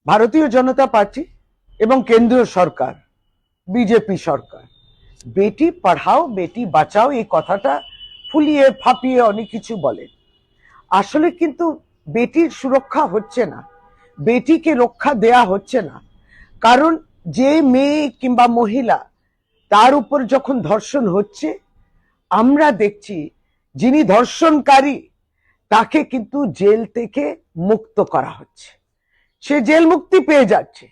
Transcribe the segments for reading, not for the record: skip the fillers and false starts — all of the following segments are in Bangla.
ভারতীয় জনতা পার্টি এবং কেন্দ্রীয় সরকার বিজেপি সরকার বেটি পড়াও বেটি বাঁচাও এই কথাটা ফুলিয়ে ফাঁপিয়ে অনেক কিছু বলে। আসলে কিন্তু বেটির সুরক্ষা হচ্ছে না, বেটিকে রক্ষা দেয়া হচ্ছে না। কারণ যে মেয়ে কিংবা মহিলা তার উপর যখন ধর্ষণ হচ্ছে, আমরা দেখছি যিনি ধর্ষণকারী তাকে কিন্তু জেল থেকে মুক্ত করা হচ্ছে, সে জেল মুক্তি পেয়ে যাচ্ছে।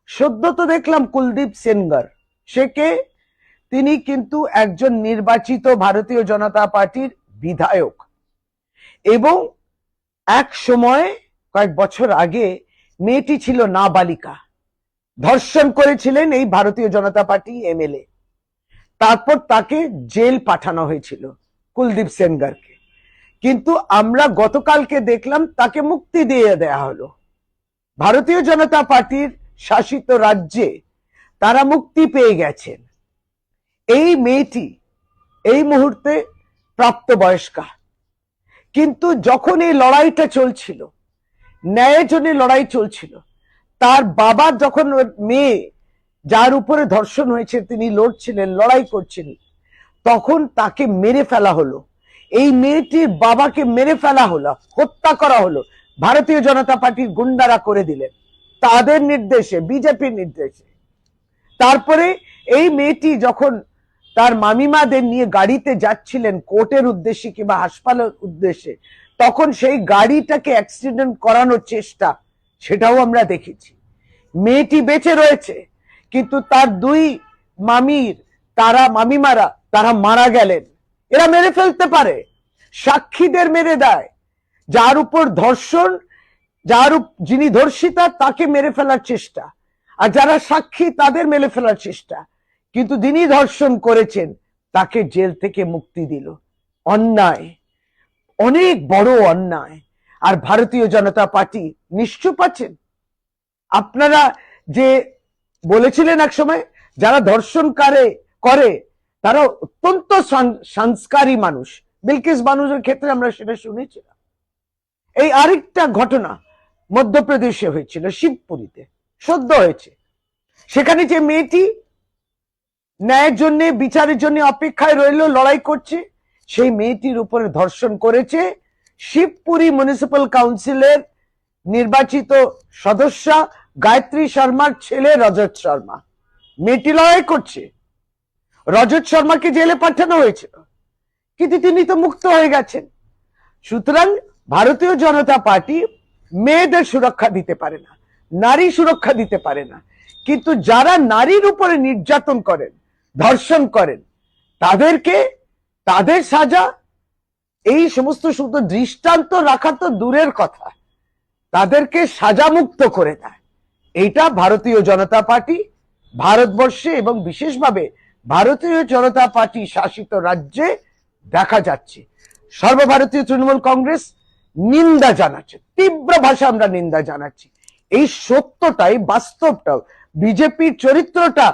সদ্য তো দেখলাম কুলদীপ সেনগার, সে কে? তিনি কিন্তু একজন নির্বাচিত ভারতীয় জনতা পার্টির বিধায়ক এবং এক সময় কয়েক বছর আগে মেয়েটি ছিল নাবালিকা, ধর্ষণ করেছিলেন এই ভারতীয় জনতা পার্টি এমএলএ। তারপর তাকে জেল পাঠানো হয়েছিল কুলদীপ সেনগারকে, কিন্তু আমরা গতকালকে দেখলাম তাকে মুক্তি দিয়ে দেয়া হলো। ভারতীয় জনতা পার্টির শাসিত রাজ্যে তারা মুক্তি পেয়ে গেছেন। এই মেয়েটি এই মুহূর্তে প্রাপ্তবয়স্কা, কিন্তু যখন এই লড়াইটা চলছিল, ন্যায়ের জন্য লড়াই চলছিল, তার বাবা যখন মেয়ে যার উপরে ধর্ষণ হয়েছে তিনি লড়ছিলেন, লড়াই করছিলেন, তখন তাকে মেরে ফেলা হলো। এই মেয়েটির বাবাকে মেরে ফেলা হলো, হত্যা করা হলো। ভারতীয় জনতা পার্টির গুন্ডারা করে দিলেন, তাদের নির্দেশে, বিজেপির নির্দেশে। তারপরে এই মেয়েটি যখন তার মামিমাদের নিয়ে গাড়িতে যাচ্ছিলেন কোর্টের উদ্দেশ্যে কিংবা হাসপাতালের উদ্দেশ্যে, তখন সেই গাড়িটাকে অ্যাক্সিডেন্ট করানোর চেষ্টা, সেটাও আমরা দেখেছি। মেয়েটি বেঁচে রয়েছে, কিন্তু তার দুই মামিমারা তারা মারা গেলেন। এরা মেরে ফেলতে পারে, সাক্ষীদের মেরে দেয়, যার উপর ধর্ষণ, যিনি ধর্ষিতা তাকে মেরে ফেলার চেষ্টা, আর যারা সাক্ষী তাদের মেরে ফেলার চেষ্টা। কিন্তু যিনি ধর্ষণ করেছেন তাকে জেল থেকে মুক্তি দিল। অন্যায়, অনেক বড় অন্যায়। আর ভারতীয় জনতা পার্টি নিশ্চুপ আছেন। আপনারা যে বলেছিলেন এক সময় যারা ধর্ষণ করে তারা অত্যন্ত সংস্কারী মানুষ, বিলকিস বানুর ক্ষেত্রে আমরা সেটা শুনেছিলাম। এই আরেকটা ঘটনা মধ্যপ্রদেশে হয়েছিল, শিবপুরীতে সদ্য হয়েছে। সেখানে যে মেয়েটি ন্যায়ের জন্য, বিচারের জন্য অপেক্ষায় রইল, লড়াই করছে, সেই মেয়েটির উপরে ধর্ষণ করেছে শিবপুরী মিউনিসিপ্যাল কাউন্সিলের নির্বাচিত সদস্য গায়ত্রী শর্মার ছেলে রজত শর্মা। মেয়েটি লড়াই করছে, রজত শর্মাকে জেলে পাঠানো হয়েছিল, কিন্তু তিনি তো মুক্ত হয়ে গেছেন। সুতরাং ভারতীয় জনতা পার্টি মেয়েদের সুরক্ষা দিতে পারে না, নারী সুরক্ষা দিতে পারে না, কিন্তু যারা নারীর উপরে নির্যাতন করেন, ধর্ষণ করেন, তাদেরকে, তাদের সাজা, এই সমস্ত শুধু দৃষ্টান্ত রাখা তো দূরের কথা, তাদেরকে সাজামুক্ত করে দেয়। এইটা ভারতীয় জনতা পার্টি ভারতবর্ষে এবং বিশেষভাবে ভারতীয় জনতা পার্টি শাসিত রাজ্যে দেখা যাচ্ছে। সর্বভারতীয় তৃণমূল কংগ্রেস নিন্দা জানাচ্ছে, তীব্র ভাষা আমরা নিন্দা জানাচ্ছি। এই সত্যটাই, বাস্তবটাও, বিজেপির চরিত্রটা